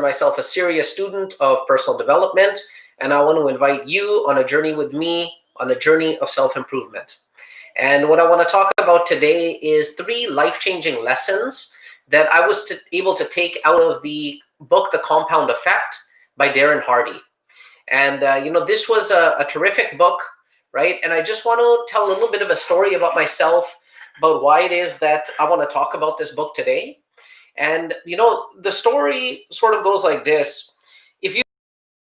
myself a serious student of personal development, and I want to invite you on a journey with me, on a journey of self-improvement. And what I want to talk about today is 3 life-changing lessons that I was able to take out of the book, The Compound Effect by Darren Hardy. And, this was a terrific book, right? And I just want to tell a little bit of a story about myself, about why it is that I want to talk about this book today. And, the story sort of goes like this. If you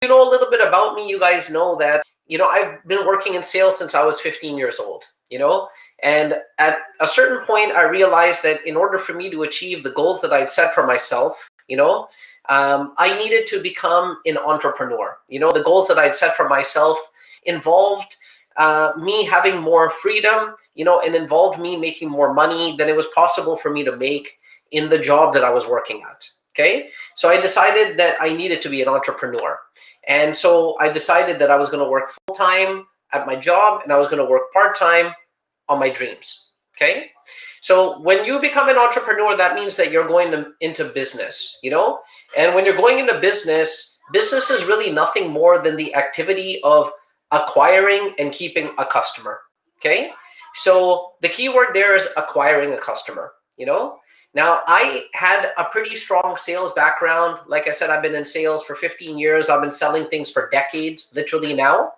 know a little bit about me, you guys know that, I've been working in sales since I was 15 years old, and at a certain point, I realized that in order for me to achieve the goals that I'd set for myself, I needed to become an entrepreneur. The goals that I'd set for myself involved me having more freedom, and involved me making more money than it was possible for me to make in the job that I was working at. Okay, so I decided that I needed to be an entrepreneur. And so I decided that I was going to work full-time at my job and I was going to work part-time on my dreams. Okay, so when you become an entrepreneur, that means that you're going into business, and when you're going into business is really nothing more than the activity of acquiring and keeping a customer. Okay, so the key word there is acquiring a customer. Now, I had a pretty strong sales background. Like I said, I've been in sales for 15 years. I've been selling things for decades, literally now.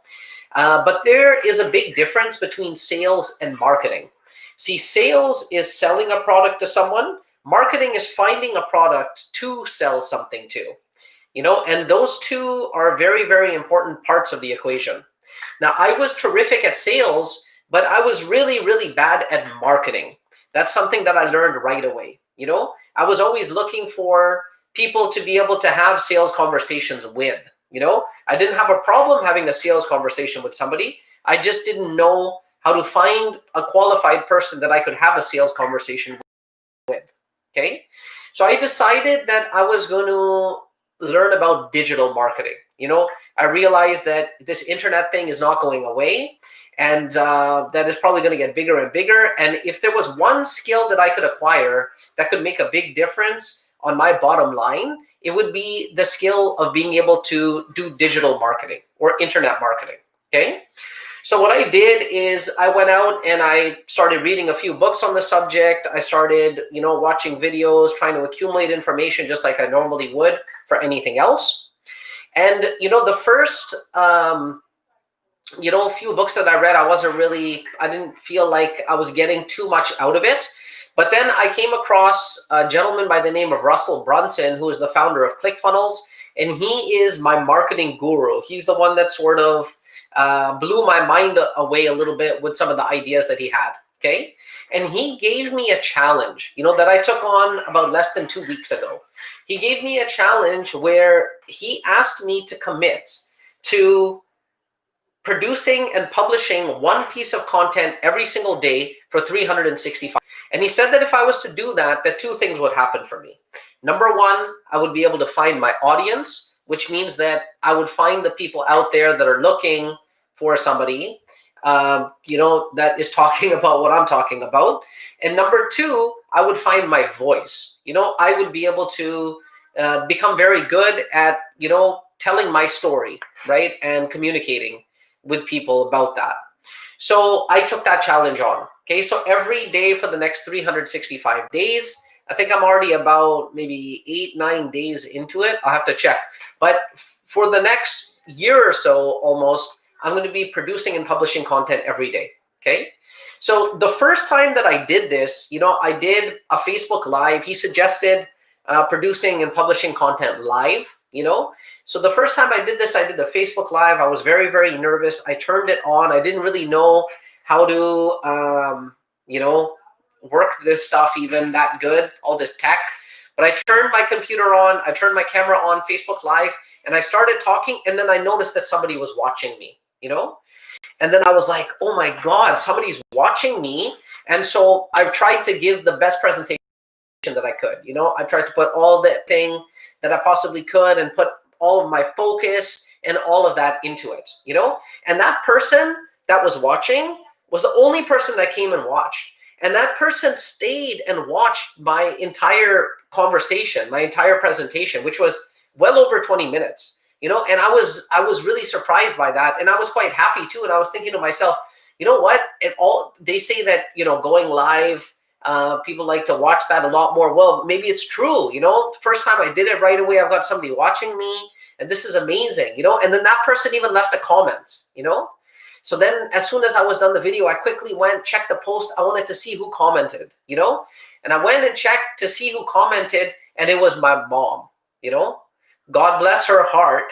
But there is a big difference between sales and marketing. See, sales is selling a product to someone. Marketing is finding a product to sell something to, and those two are very, very important parts of the equation. Now, I was terrific at sales, but I was really, really bad at marketing. That's something that I learned right away. I was always looking for people to be able to have sales conversations with. I didn't have a problem having a sales conversation with somebody. I just didn't know how to find a qualified person that I could have a sales conversation with. Okay, so I decided that I was going to learn about digital marketing. I realized that this internet thing is not going away, and that is probably going to get bigger and bigger. And if there was one skill that I could acquire that could make a big difference on my bottom line, it would be the skill of being able to do digital marketing or internet marketing. Okay, so what I did is I went out and I started reading a few books on the subject. I started, watching videos, trying to accumulate information just like I normally would for anything else. And, the first, few books that I read, I didn't feel like I was getting too much out of it. But then I came across a gentleman by the name of Russell Brunson, who is the founder of ClickFunnels, and he is my marketing guru. He's the one that sort of blew my mind away a little bit with some of the ideas that he had. Okay, and he gave me a challenge, that I took on about less than 2 weeks ago. He gave me a challenge where he asked me to commit to producing and publishing one piece of content every single day for 365. And he said that if I was to do that, 2 things would happen for me. Number one, I would be able to find my audience, which means that I would find the people out there that are looking for somebody, that is talking about what I'm talking about. And number 2, I would find my voice. I would be able to become very good at, telling my story, right? And communicating with people about that. So I took that challenge on. Okay, so every day for the next 365 days, I think I'm already about maybe 8-9 days into it. I'll have to check. But for the next year or so, almost, I'm going to be producing and publishing content every day. Okay, so the first time that I did this, I did a Facebook Live. He suggested producing and publishing content live. So the first time I did this, I did a Facebook Live. I was very, very nervous. I turned it on. I didn't really know how to, work this stuff even that good, all this tech. But I turned my computer on. I turned my camera on, Facebook Live, and I started talking. And then I noticed that somebody was watching me, And then I was like, oh my God, somebody's watching me. And so I tried to give the best presentation that I could. I tried to put all the thing that I possibly could and put all of my focus and all of that into it, And that person that was watching was the only person that came and watched. And that person stayed and watched my entire conversation, my entire presentation, which was well over 20 minutes, and I was really surprised by that. And I was quite happy too. And I was thinking to myself, you know what? They say that, going live, people like to watch that a lot more. Well, maybe it's true. The first time I did it, right away, I've got somebody watching me, and this is amazing, and then that person even left a comment, So then as soon as I was done the video, I quickly went, checked the post. I wanted to see who commented, and I went and checked to see who commented, and it was my mom, God bless her heart.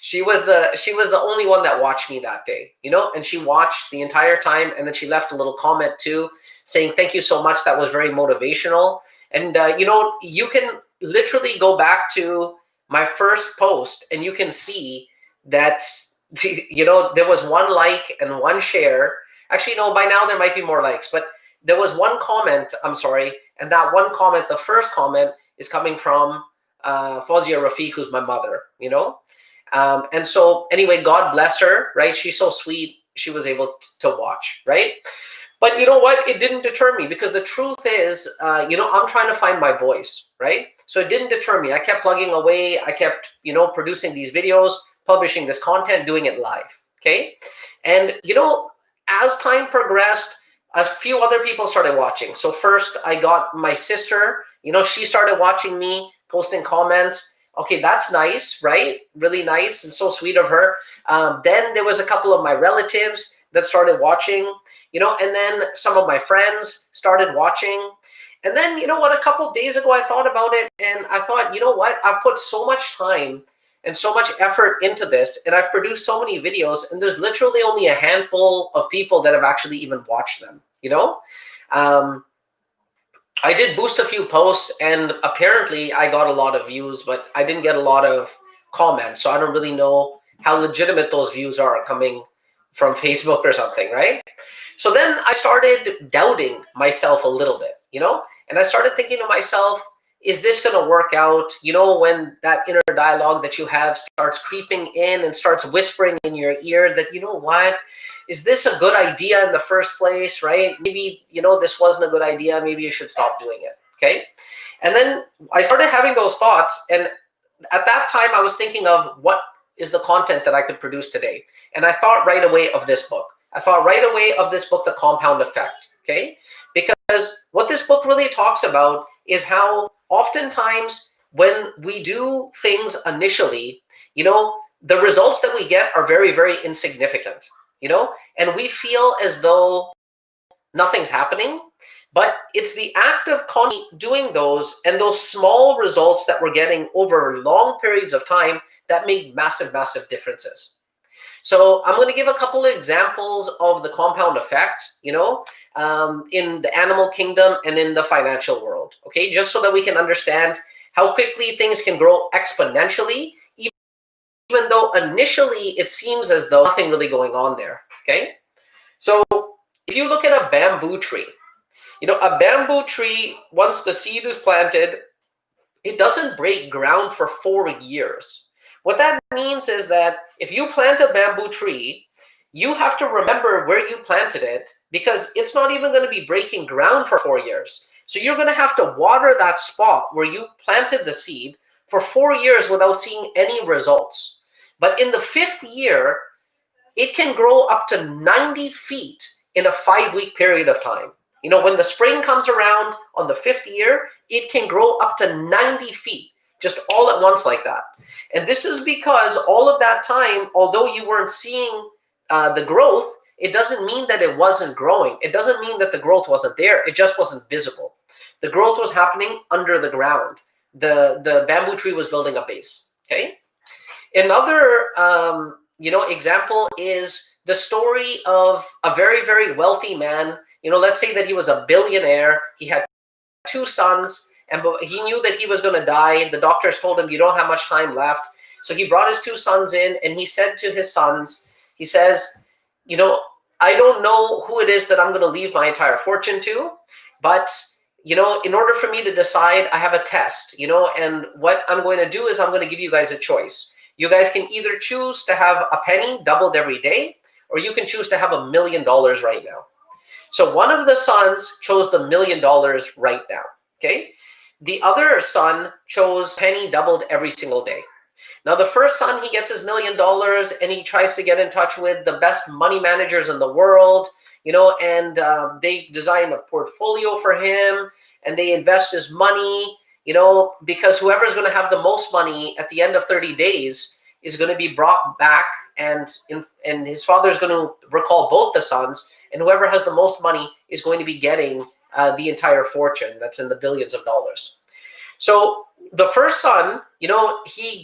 She was the only one that watched me that day, and she watched the entire time. And then she left a little comment too, saying, thank you so much. That was very motivational. And, you can literally go back to my first post and you can see that, there was one like and one share. Actually, no, by now there might be more likes, but there was one comment, I'm sorry. And that one comment, the first comment, is coming from Fawzia Rafiq, who's my mother, and so anyway, God bless her, right? She's so sweet. She was able to watch, right? But you know what? It didn't deter me, because the truth is, I'm trying to find my voice, right? So it didn't deter me. I kept plugging away. I kept, producing these videos, publishing this content, doing it live, okay? And, as time progressed, a few other people started watching. So first I got my sister, she started watching me, posting comments. Okay, that's nice, right? Really nice and so sweet of her. Then there was a couple of my relatives that started watching, and then some of my friends started watching. And then, a couple of days ago, I thought about it, and I thought, I've put so much time and so much effort into this, and I've produced so many videos, and there's literally only a handful of people that have actually even watched them, I did boost a few posts, and apparently I got a lot of views, but I didn't get a lot of comments. So I don't really know how legitimate those views are coming from Facebook or something, right? So then I started doubting myself a little bit, and I started thinking to myself, is this going to work out? When that inner dialogue that you have starts creeping in and starts whispering in your ear that, what? Is this a good idea in the first place, right? Maybe, this wasn't a good idea. Maybe you should stop doing it, okay? And then I started having those thoughts. And at that time, I was thinking of what is the content that I could produce today. And I thought right away of this book. I thought right away of this book, The Compound Effect, okay? Because what this book really talks about is how oftentimes when we do things initially, the results that we get are very, very insignificant, and we feel as though nothing's happening. But it's the act of doing those and those small results that we're getting over long periods of time that make massive, massive differences. So I'm going to give a couple of examples of the compound effect, in the animal kingdom and in the financial world, okay? Just so that we can understand how quickly things can grow exponentially, even though initially it seems as though nothing really going on there, okay? So if you look at a bamboo tree, a bamboo tree, once the seed is planted, it doesn't break ground for 4 years. What that means is that if you plant a bamboo tree, you have to remember where you planted it, because it's not even going to be breaking ground for 4 years. So you're going to have to water that spot where you planted the seed for 4 years without seeing any results. But in the 5th year, it can grow up to 90 feet in a 5-week period of time. When the spring comes around on the 5th year, it can grow up to 90 feet, just all at once like that. And this is because all of that time, although you weren't seeing the growth, it doesn't mean that it wasn't growing. It doesn't mean that the growth wasn't there. It just wasn't visible. The growth was happening under the ground. The bamboo tree was building a base, okay? Another example is the story of a very, very wealthy man. Let's say that he was a billionaire. He had 2 sons, and he knew that he was going to die. The doctors told him, you don't have much time left. So he brought his 2 sons in, and he said to his sons, he says, I don't know who it is that I'm going to leave my entire fortune to, but in order for me to decide, I have a test, and what I'm going to do is I'm going to give you guys a choice. You guys can either choose to have a penny doubled every day, or you can choose to have $1 million right now. So one of the sons chose the $1 million right now, okay? The other son chose penny doubled every single day. Now, the first son, he gets his $1 million and he tries to get in touch with the best money managers in the world, and they design a portfolio for him and they invest his money, because whoever's going to have the most money at the end of 30 days is going to be brought back, and his father is going to recall both the sons, and whoever has the most money is going to be getting the entire fortune that's in the billions of dollars. So the first son, he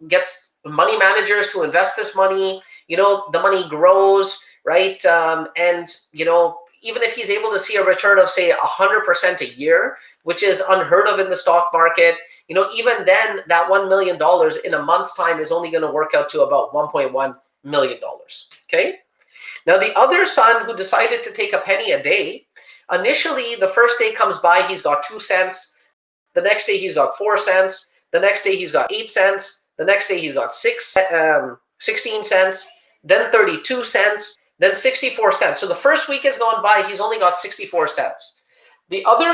gets money managers to invest this money, the money grows, right? And even if he's able to see a return of, say, 100% a year, which is unheard of in the stock market, even then that $1 million in a month's time is only going to work out to about $1.1 million, okay? Now, the other son who decided to take a penny a day, initially, the first day comes by, he's got 2 cents. The next day, he's got 4 cents. The next day, he's got 8 cents. The next day, he's got 16 cents. Then 32 cents. Then 64 cents. So the first week has gone by, he's only got 64 cents. The other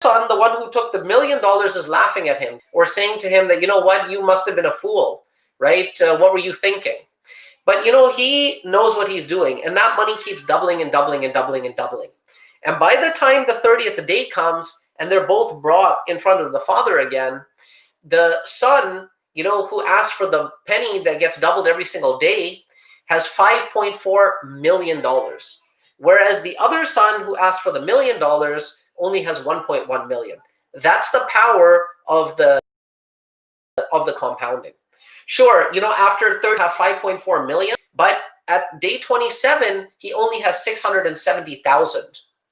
son, the one who took the $1 million, is laughing at him or saying to him that, what, you must have been a fool, right? What were you thinking? But, he knows what he's doing, and that money keeps doubling and doubling and doubling and doubling. And by the time the 30th day comes and they're both brought in front of the father again, the son, who asked for the penny that gets doubled every single day, has $5.4 million. Whereas the other son who asked for the $1 million only has 1.1 million. That's the power of the compounding. Sure, after 30, have 5.4 million, but at day 27, he only has 670,000.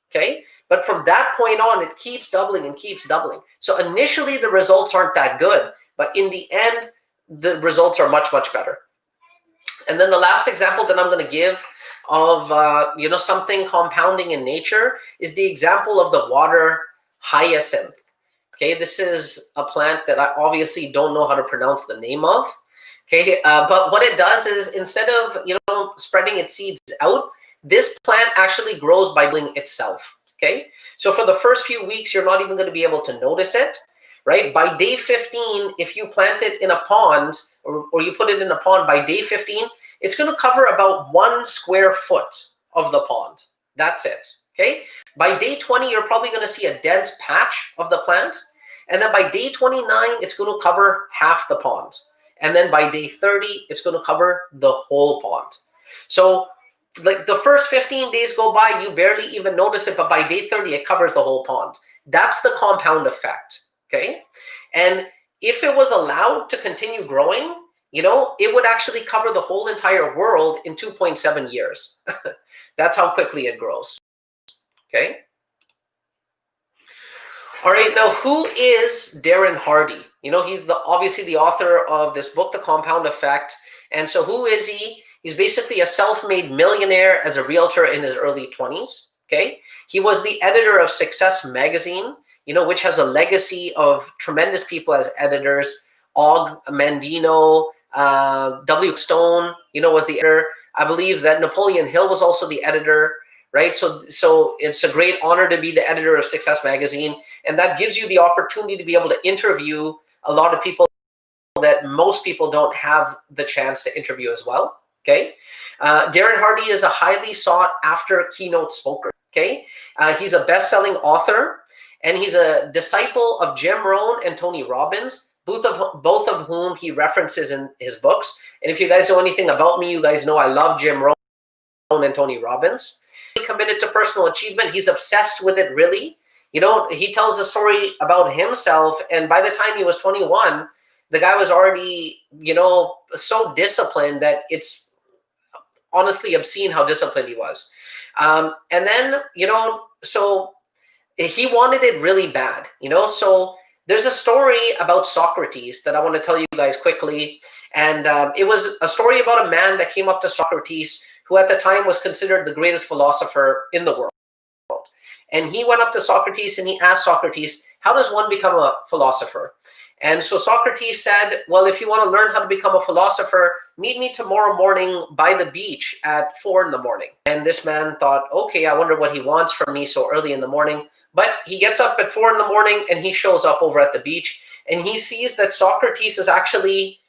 Okay, but from that point on, it keeps doubling and keeps doubling. So initially, the results aren't that good, but in the end, the results are much, much better. And then the last example that I'm going to give of something compounding in nature is the example of the water hyacinth. Okay, this is a plant that I obviously don't know how to pronounce the name of. Okay, but what it does is, instead of spreading its seeds out, this plant actually grows by building itself. Okay, so for the first few weeks, you're not even going to be able to notice it, right? By day 15, if you plant it in a pond or you put it in a pond, by day 15, it's going to cover about 1 square foot of the pond. That's it. Okay, by day 20, you're probably going to see a dense patch of the plant. And then by day 29, it's going to cover half the pond. And then by day 30, it's going to cover the whole pond. So like the first 15 days go by, you barely even notice it, but by day 30, it covers the whole pond. That's the compound effect, okay? And if it was allowed to continue growing, it would actually cover the whole entire world in 2.7 years. That's how quickly it grows, okay? All right, now who is Darren Hardy? He's obviously the author of this book, The Compound Effect. And so who is he? He's basically a self-made millionaire as a realtor in his early 20s, okay? He was the editor of Success Magazine, which has a legacy of tremendous people as editors. Og Mandino, W. Stone, was the editor. I believe that Napoleon Hill was also the editor, right? So it's a great honor to be the editor of Success Magazine. And that gives you the opportunity to be able to interview a lot of people that most people don't have the chance to interview as well. Okay, Darren Hardy is a highly sought after keynote speaker. Okay, he's a best-selling author, and he's a disciple of Jim Rohn and Tony Robbins, both of whom he references in his books. And if you guys know anything about me, you guys know I love Jim Rohn and Tony Robbins. He's committed to personal achievement. He's obsessed with it, really. He tells a story about himself, and by the time he was 21, the guy was already, so disciplined that it's honestly obscene how disciplined he was. And then, so he wanted it really bad, so there's a story about Socrates that I want to tell you guys quickly. And it was a story about a man that came up to Socrates, who at the time was considered the greatest philosopher in the world. And he went up to Socrates and he asked Socrates, how does one become a philosopher? And so Socrates said, well, if you want to learn how to become a philosopher, meet me tomorrow morning by the beach at 4 in the morning. And this man thought, okay, I wonder what he wants from me so early in the morning. But he gets up at 4 in the morning and he shows up over at the beach, and he sees that Socrates is actually,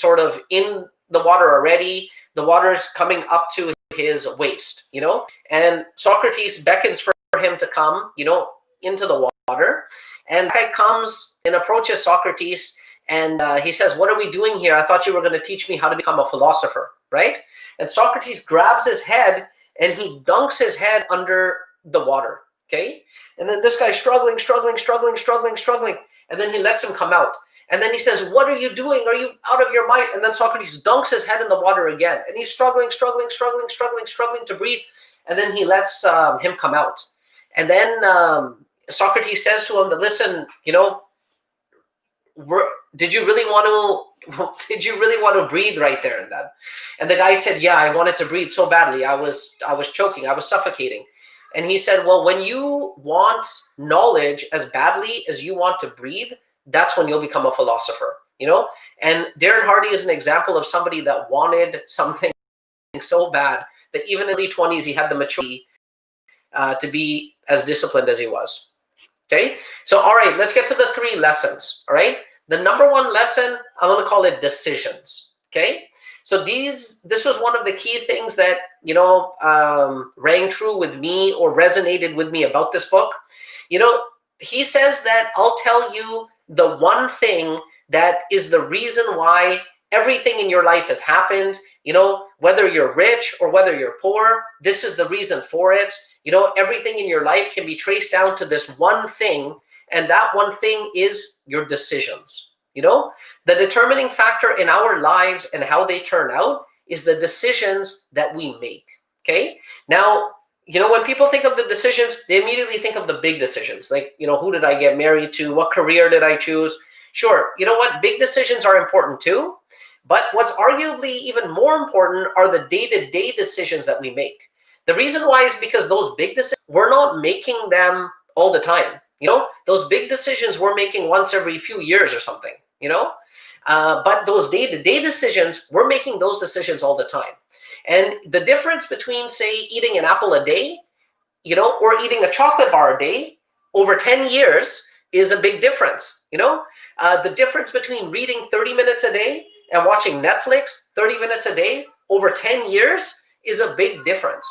sort of in the water already. The water's coming up to his waist, and Socrates beckons for him to come, into the water. And the guy comes and approaches Socrates, and he says, "What are we doing here? I thought you were going to teach me how to become a philosopher," right? And Socrates grabs his head and he dunks his head under the water, okay? And then this guy's struggling, and then he lets him come out. And then he says, "What are you doing? Are you out of your mind?" And then Socrates dunks his head in the water again, and he's struggling to breathe. And then he lets him come out. And then Socrates says to him, "Listen, did you really want to breathe right there and then?" And the guy said, "Yeah, I wanted to breathe so badly. I was choking. I was suffocating." And he said, "Well, when you want knowledge as badly as you want to breathe, that's when you'll become a philosopher." And Darren Hardy is an example of somebody that wanted something so bad that even in the 20s he had the maturity to be as disciplined as he was. Okay, so all right, let's get to the 3 lessons. All right, the number 1 lesson, I'm going to call it decisions. Okay, so this was one of the key things that rang true with me or resonated with me about this book. He says that I'll tell you the one thing that is the reason why everything in your life has happened. Whether you're rich or whether you're poor, this is the reason for it. Everything in your life can be traced down to this one thing, and that one thing is your decisions. The determining factor in our lives and how they turn out is the decisions that we make. Okay, now, when people think of the decisions, they immediately think of the big decisions, like, who did I get married to? What career did I choose? Sure, big decisions are important too, but what's arguably even more important are the day-to-day decisions that we make. The reason why is because those big decisions, we're not making them all the time. Those big decisions we're making once every few years or something, but those day-to-day decisions, we're making those decisions all the time. And the difference between, say, eating an apple a day, or eating a chocolate bar a day over 10 years is a big difference. The difference between reading 30 minutes a day and watching Netflix 30 minutes a day over 10 years is a big difference,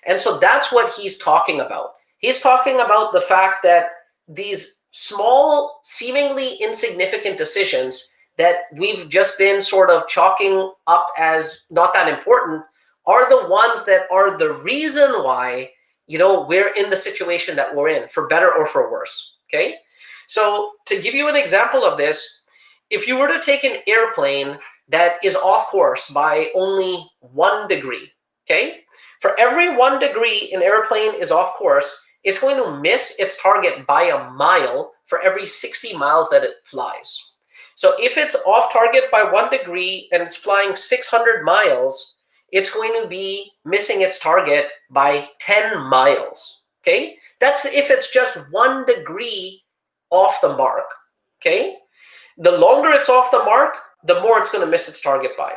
And so that's what he's talking about. He's talking about the fact that these small, seemingly insignificant decisions that we've just been sort of chalking up as not that important are the ones that are the reason why, we're in the situation that we're in, for better or for worse, okay? So to give you an example of this, if you were to take an airplane that is off course by only 1 degree, okay? For every 1 degree an airplane is off course, it's going to miss its target by a mile for every 60 miles that it flies. So if it's off target by 1 degree and it's flying 600 miles, it's going to be missing its target by 10 miles, okay? That's if it's just 1 degree off the mark, okay? The longer it's off the mark, the more it's going to miss its target by.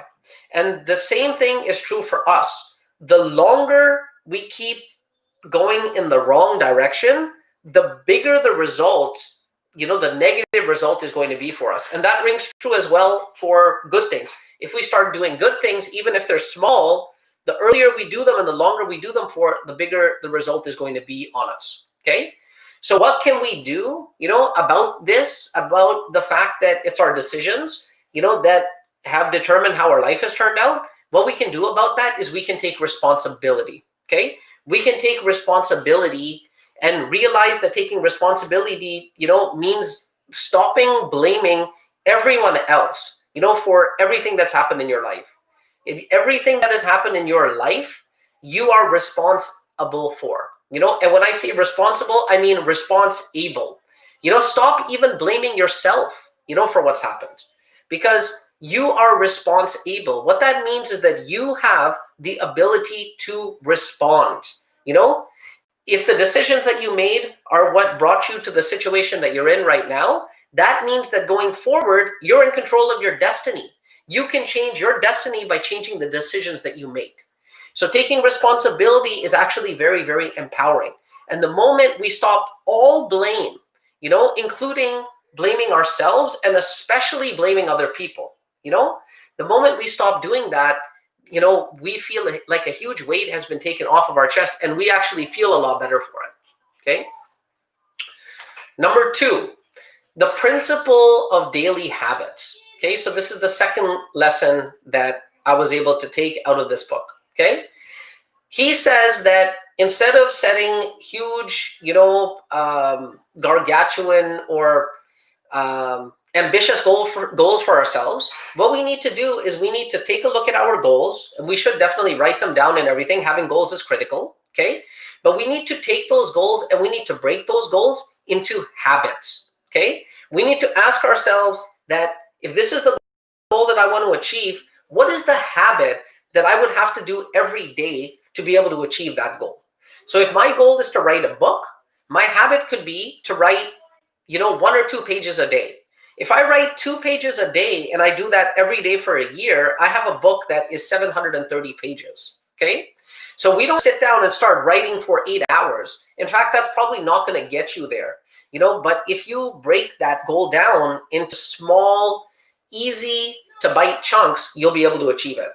And the same thing is true for us. The longer we keep going in the wrong direction, the bigger the result, the negative result is going to be for us. And that rings true as well for good things. If we start doing good things, even if they're small, the earlier we do them and the longer we do them for, the bigger the result is going to be on us, okay? So what can we do, about this, about the fact that it's our decisions, that have determined how our life has turned out? What we can do about that is we can take responsibility, okay? We can take responsibility and realize that taking responsibility, means stopping blaming everyone else, for everything that's happened in your life. Everything that has happened in your life, you are responsible for, and when I say responsible, I mean responsible. Stop even blaming yourself, for what's happened, because you are responsible. What that means is that you have the ability to respond, If the decisions that you made are what brought you to the situation that you're in right now, that means that going forward, you're in control of your destiny. You can change your destiny by changing the decisions that you make. So taking responsibility is actually very, very empowering. And the moment we stop all blame, including blaming ourselves and especially blaming other people, the moment we stop doing that, we feel like a huge weight has been taken off of our chest, and we actually feel a lot better for it. Okay. Number 2, the principle of daily habits. Okay, so this is the second lesson that I was able to take out of this book. Okay, he says that instead of setting huge, gargantuan or ambitious goals for ourselves, what we need to do is we need to take a look at our goals, and we should definitely write them down and everything. Having goals is critical. Okay, but we need to take those goals and we need to break those goals into habits. Okay, we need to ask ourselves that if this is the goal that I want to achieve, what is the habit that I would have to do every day to be able to achieve that goal? So if my goal is to write a book, my habit could be to write, 1 or 2 pages a day. If I write 2 pages a day and I do that every day for a year, I have a book that is 730 pages. Okay, so we don't sit down and start writing for 8 hours. In fact, that's probably not going to get you there. But if you break that goal down into small, easy to bite chunks, you'll be able to achieve it.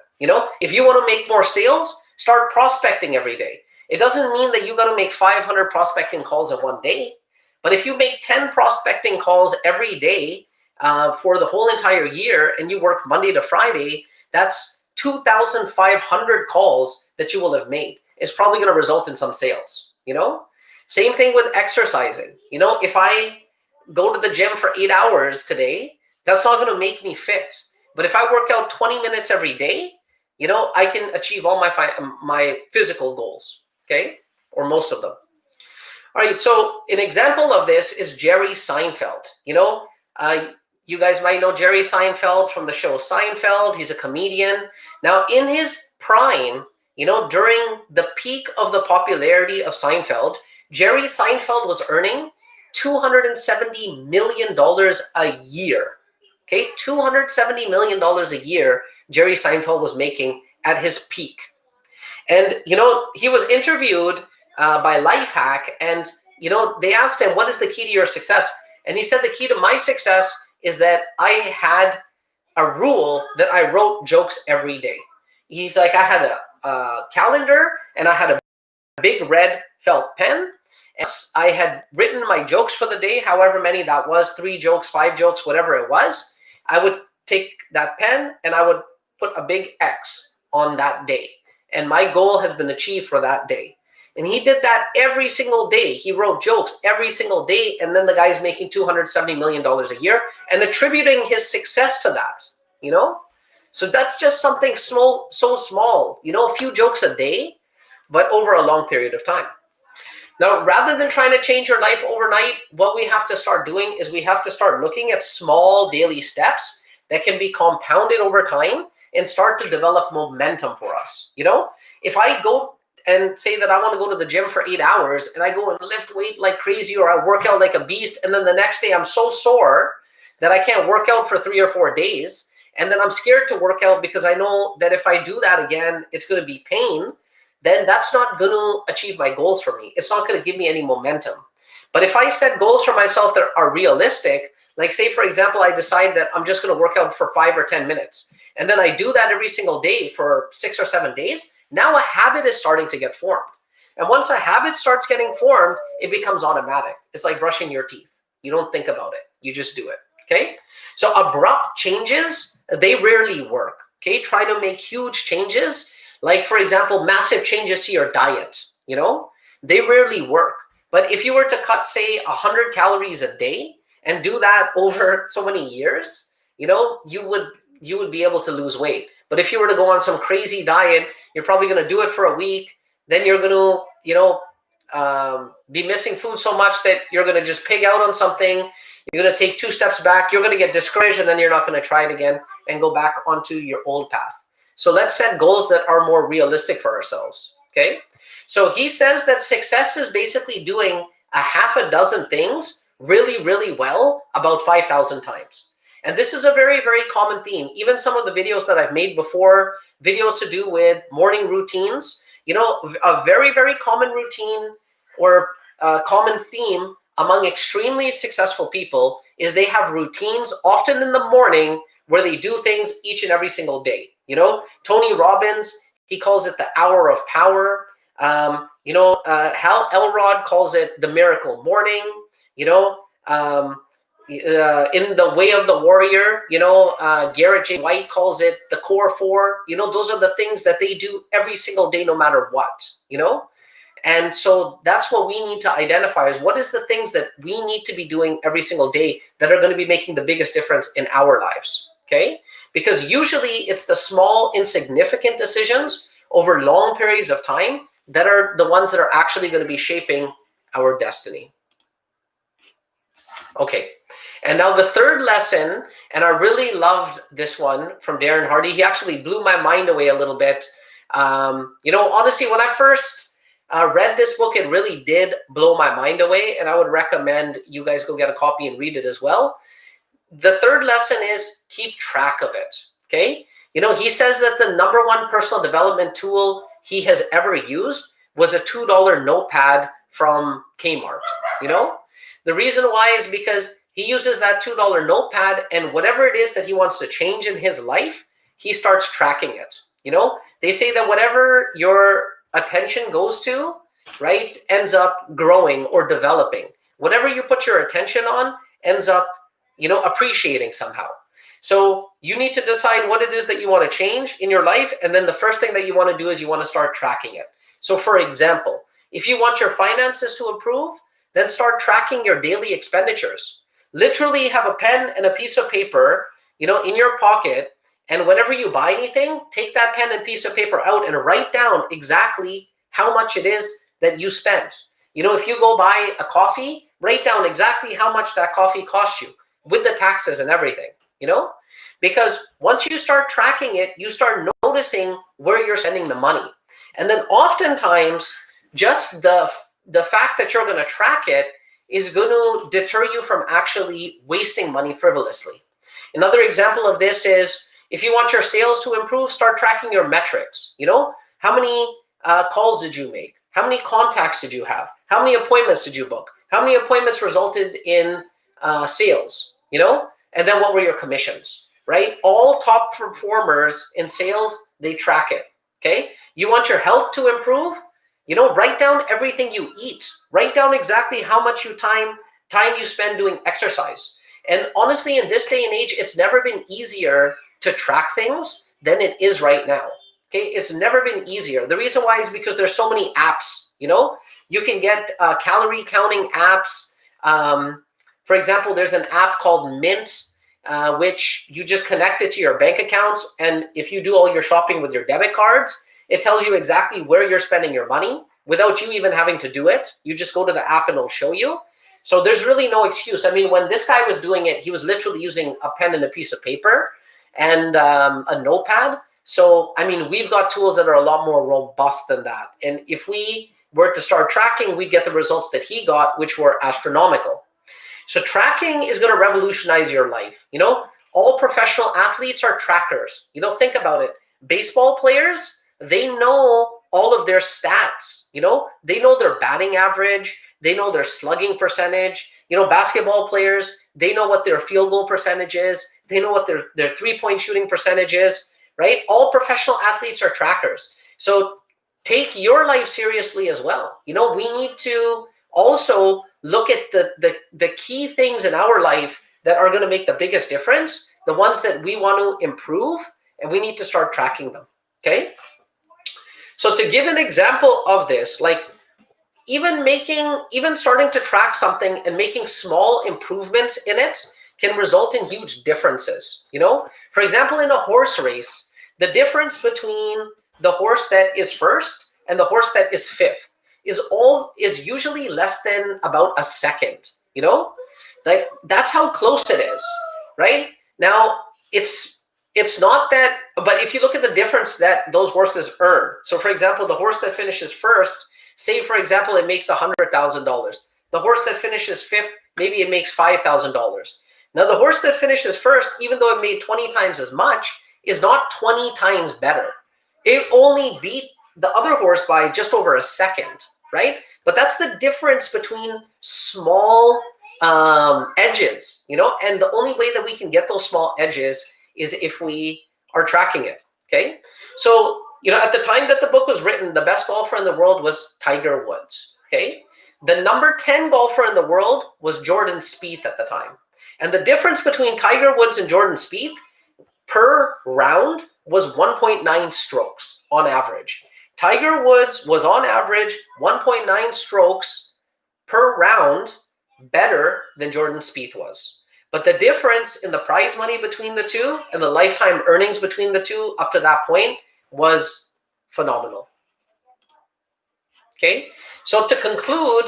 If you want to make more sales, start prospecting every day. It doesn't mean that you got to make 500 prospecting calls in one day, but if you make 10 prospecting calls every day for the whole entire year, and you work Monday to Friday, that's 2,500 calls that you will have made. It's probably going to result in some sales. Same thing with exercising. If I go to the gym for 8 hours today, that's not going to make me fit. But if I work out 20 minutes every day, I can achieve all my physical goals, okay? Or most of them. All right, so an example of this is Jerry Seinfeld. You guys might know Jerry Seinfeld from the show Seinfeld. He's a comedian. Now, in his prime, during the peak of the popularity of Seinfeld, Jerry Seinfeld was earning $270 million a year. Okay, $270 million a year Jerry Seinfeld was making at his peak. And, he was interviewed by Lifehack, and, they asked him, what is the key to your success? And he said, the key to my success is that I had a rule that I wrote jokes every day. He's like, I had a calendar, and I had a big red felt pen. And I had written my jokes for the day, however many that was, 3 jokes, 5 jokes, whatever it was. I would take that pen and I would put a big X on that day. And my goal has been achieved for that day. And he did that every single day. He wrote jokes every single day. And then the guy's making $270 million a year and attributing his success to that, So that's just something small, so small, a few jokes a day, but over a long period of time. Now, rather than trying to change your life overnight, what we have to start doing is we have to start looking at small daily steps that can be compounded over time and start to develop momentum for us. If I go and say that I want to go to the gym for 8 hours and I go and lift weight like crazy, or I work out like a beast, and then the next day I'm so sore that I can't work out for 3 or 4 days, and then I'm scared to work out because I know that if I do that again, it's going to be pain, then that's not going to achieve my goals for me. It's not going to give me any momentum. But if I set goals for myself that are realistic, like say, for example, I decide that I'm just going to work out for 5 or 10 minutes, and then I do that every single day for 6 or 7 days, now a habit is starting to get formed. And once a habit starts getting formed, it becomes automatic. It's like brushing your teeth. You don't think about it. You just do it, okay? So abrupt changes, they rarely work, okay? Try to make huge changes. Like, for example, massive changes to your diet, they rarely work. But if you were to cut, say, 100 calories a day and do that over so many years, you would be able to lose weight. But if you were to go on some crazy diet, you're probably going to do it for a week. Then you're going to, be missing food so much that you're going to just pig out on something. You're going to take 2 steps back. You're going to get discouraged, and then you're not going to try it again and go back onto your old path. So let's set goals that are more realistic for ourselves, okay? So he says that success is basically doing a half a dozen things really, really well about 5,000 times. And this is a very, very common theme. Even some of the videos that I've made before, videos to do with morning routines, a very, very common routine, or common theme among extremely successful people is they have routines, often in the morning, where they do things each and every single day. Tony Robbins, he calls it the hour of power. Hal Elrod calls it the miracle morning. In the Way of the Warrior, Garrett J. White calls it the core four. Those are the things that they do every single day, no matter what. And so that's what we need to identify, is what is the things that we need to be doing every single day that are going to be making the biggest difference in our lives. Okay? Because usually it's the small, insignificant decisions over long periods of time that are the ones that are actually going to be shaping our destiny. Okay. And now the third lesson, and I really loved this one from Darren Hardy. He actually blew my mind away a little bit. Honestly, when I first read this book, it really did blow my mind away, and I would recommend you guys go get a copy and read it as well. The third lesson is keep track of it, okay? He says that the number one personal development tool he has ever used was a $2 notepad from Kmart, The reason why is because he uses that $2 notepad, and whatever it is that he wants to change in his life, he starts tracking it. They say that whatever your attention goes to, right, ends up growing or developing. Whatever you put your attention on ends up, appreciating somehow. So you need to decide what it is that you want to change in your life. And then the first thing that you want to do is you want to start tracking it. So for example, if you want your finances to improve, then start tracking your daily expenditures. Literally have a pen and a piece of paper, in your pocket. And whenever you buy anything, take that pen and piece of paper out and write down exactly how much it is that you spent. If you go buy a coffee, write down exactly how much that coffee cost you with the taxes and everything, because once you start tracking it, you start noticing where you're spending the money. And then oftentimes, just the fact that you're going to track it is going to deter you from actually wasting money frivolously. Another example of this is, if you want your sales to improve, start tracking your metrics. How many calls did you make? How many contacts did you have? How many appointments did you book? How many appointments resulted in sales? And then what were your commissions, right? All top performers in sales, they track it, okay? You want your health to improve? Write down everything you eat. Write down exactly how much time you spend doing exercise. And honestly, in this day and age, it's never been easier to track things than it is right now. Okay, it's never been easier. The reason why is because there's so many apps. You can get calorie counting apps. For example, there's an app called Mint, which you just connect it to your bank accounts, and if you do all your shopping with your debit cards, it tells you exactly where you're spending your money without you even having to do it. You just go to the app and it'll show you. So there's really no excuse. I mean, when this guy was doing it, he was literally using a pen and a piece of paper and a notepad. So, I mean, we've got tools that are a lot more robust than that. And if we were to start tracking, we'd get the results that he got, which were astronomical. So tracking is going to revolutionize your life. All professional athletes are trackers. Think about it. Baseball players, they know all of their stats. They know their batting average. They know their slugging percentage. Basketball players, they know what their field goal percentage is. They know what their three-point shooting percentage is, right? All professional athletes are trackers. So take your life seriously as well. We need to also look at the key things in our life that are going to make the biggest difference, the ones that we want to improve, and we need to start tracking them, okay? So to give an example of this, like even starting to track something and making small improvements in it can result in huge differences. For example, in a horse race, the difference between the horse that is first and the horse that is fifth is usually less than about a second. Like that's how close it is, right? Now it's not that, but if you look at the difference that those horses earn. So for example, the horse that finishes first, say for example, it makes $100,000. The horse that finishes fifth, maybe it makes $5,000. Now the horse that finishes first, even though it made 20 times as much, is not 20 times better. It only beat the other horse by just over a second. right? But that's the difference between small edges, and the only way that we can get those small edges is if we are tracking it, okay? So, at the time that the book was written, the best golfer in the world was Tiger Woods, okay? The number 10 golfer in the world was Jordan Spieth at the time. And the difference between Tiger Woods and Jordan Spieth per round was 1.9 strokes on average. Tiger Woods was on average 1.9 strokes per round better than Jordan Spieth was. But the difference in the prize money between the two and the lifetime earnings between the two up to that point was phenomenal. Okay, so to conclude,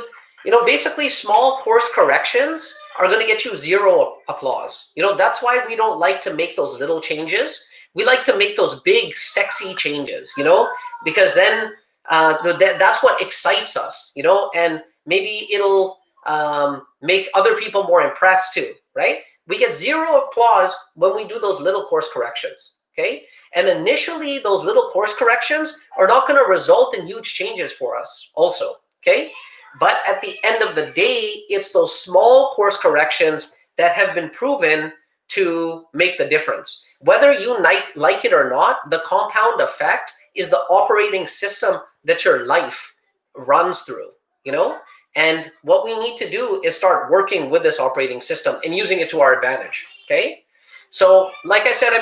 basically small course corrections are going to get you zero applause. That's why we don't like to make those little changes. We like to make those big, sexy changes, because then that's what excites us, and maybe it'll make other people more impressed too, right? We get zero applause when we do those little course corrections, okay? And initially, those little course corrections are not going to result in huge changes for us also, okay? But at the end of the day, it's those small course corrections that have been proven to make the difference. Whether you like it or not, the compound effect is the operating system that your life runs through, And what we need to do is start working with this operating system and using it to our advantage, okay? So like I said,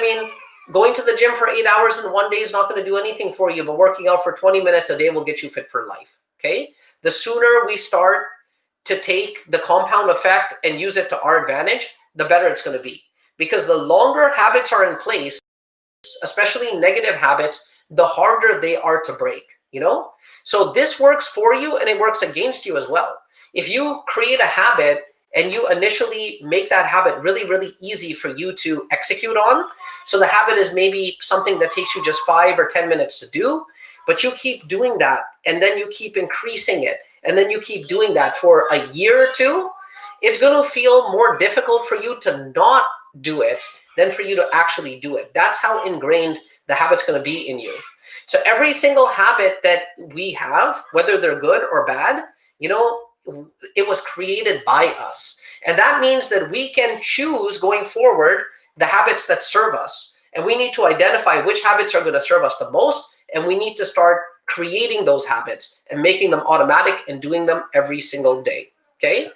going to the gym for 8 hours in one day is not going to do anything for you, but working out for 20 minutes a day will get you fit for life, okay? The sooner we start to take the compound effect and use it to our advantage, the better it's going to be. Because the longer habits are in place, especially negative habits, the harder they are to break, So this works for you and it works against you as well. If you create a habit and you initially make that habit really, really easy for you to execute on, so the habit is maybe something that takes you just 5 or 10 minutes to do, but you keep doing that, and then you keep increasing it, and then you keep doing that for a year or two, it's going to feel more difficult for you to not do it than for you to actually do it. That's how ingrained the habit's going to be in you. So every single habit that we have, whether they're good or bad, it was created by us. And that means that we can choose going forward the habits that serve us. And we need to identify which habits are going to serve us the most. And we need to start creating those habits and making them automatic and doing them every single day. Okay.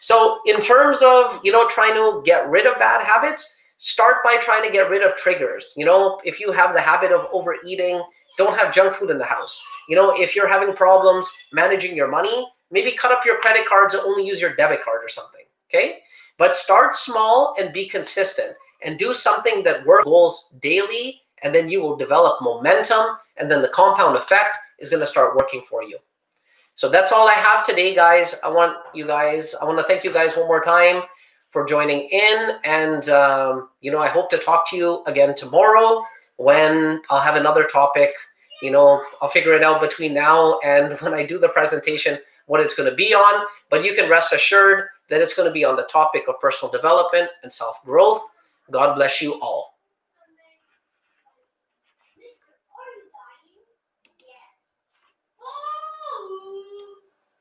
So in terms of, trying to get rid of bad habits, start by trying to get rid of triggers. If you have the habit of overeating, don't have junk food in the house. If you're having problems managing your money, maybe cut up your credit cards and only use your debit card or something, okay? But start small and be consistent and do something that works goals daily, and then you will develop momentum, and then the compound effect is going to start working for you. So that's all I have today, guys. I want to thank you guys one more time for joining in, and I hope to talk to you again tomorrow when I'll have another topic. I'll figure it out between now and when I do the presentation what it's going to be on, but you can rest assured that it's going to be on the topic of personal development and self-growth. God bless you all.